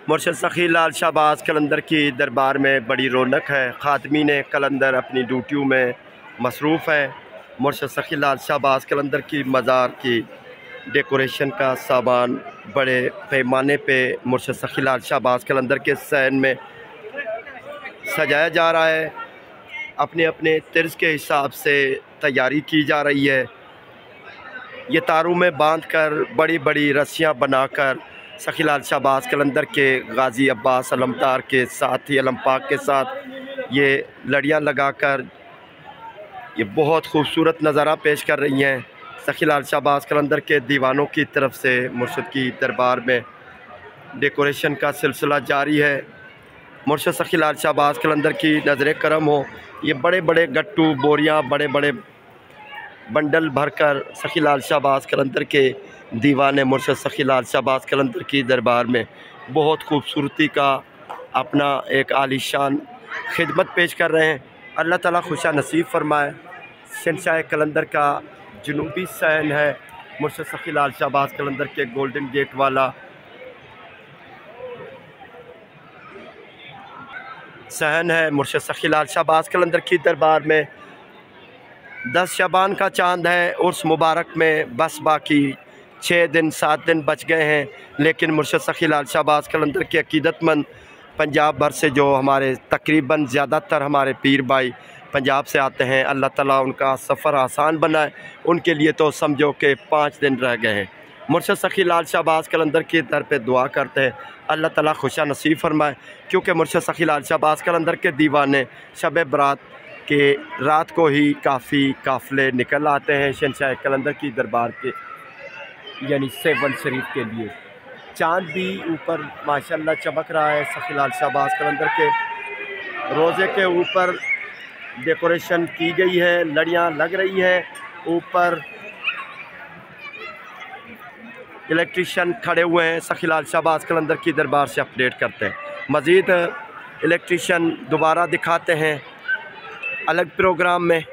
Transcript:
मुर्शद सखी लाल शाहबाज कलंदर की दरबार में बड़ी रौनक है। खातमीन कलंदर अपनी ड्यूटियों में मसरूफ़ है। मुर्शद सखी लाल शाहबाज कलंदर की मज़ार की डेकोरेशन का सामान बड़े पैमाने पे मुर्शद सखी लाल शाहबाज कलंदर के सहन में सजाया जा रहा है। अपने अपने तर्ज के हिसाब से तैयारी की जा रही है। ये तारों में बांधकर बड़ी बड़ी रस्सियाँ बनाकर सखी लाल शाहबाज कलंदर के गाज़ी अब्बास अलमदार के साथ ही अलम पाक के साथ ये लड़ियाँ लगाकर ये बहुत खूबसूरत नज़ारा पेश कर रही हैं। सखी लाल शाहबाज कलंदर के दीवानों की तरफ से मुर्शद की दरबार में डेकोरेशन का सिलसिला जारी है। मुर्शद सखी लाल शाहबाज कलंदर की नज़र करम हो। ये बड़े बड़े गट्टू बोरियाँ बड़े बड़े बंडल भरकर सखी लाल शाहबाज कलंदर के दीवाने मुर्शद सखी लाल शाहबाज कलंदर की दरबार में बहुत खूबसूरती का अपना एक आलीशान खिदमत पेश कर रहे हैं। अल्लाह ताला खुशा नसीब फरमाए। शहंशाह कलंदर का जनूबी सहन है मुर्शद सखी लाल शाहबाज कलंदर के गोल्डन गेट वाला सहन है। मुर्शद सखी लाल शाहबाज कलंदर की दरबार में 10 शबान का चांद है। उर्स मुबारक में बस बाकी 6 दिन 7 दिन बच गए हैं, लेकिन मुर्शद सखी लाल शाहबाज कलंदर के अकीदतमंद पंजाब भर से जो हमारे तकरीबन ज़्यादातर हमारे पीर भाई पंजाब से आते हैं, अल्लाह ताला उनका सफ़र आसान बनाए। उनके लिए तो समझो कि 5 दिन रह गए हैं। मुर्शद सखी लाल शाहबाज कलंदर के दर पे दुआ करते हैं अल्लाह ताला खुशा नसीब फरमाए, क्योंकि मुर्शद सखी लाल शाहबाज कलंदर के दीवाने शब बरात के रात को ही काफ़ी काफ़िले निकल आते हैं शहंशाह कलंदर की दरबार के यानी सेवन शरीफ के लिए। चाँद भी ऊपर माशाल्लाह चमक रहा है। सखी लाल शाहबाज कलंदर के रोज़े के ऊपर डेकोरेशन की गई है, लड़ियाँ लग रही हैं। ऊपर इलेक्ट्रीशियन खड़े हुए हैं। सखी लाल शाहबाज कलंदर की दरबार से अपडेट करते हैं। मज़ीद इलेक्ट्रीशियन दोबारा दिखाते हैं अलग प्रोग्राम में।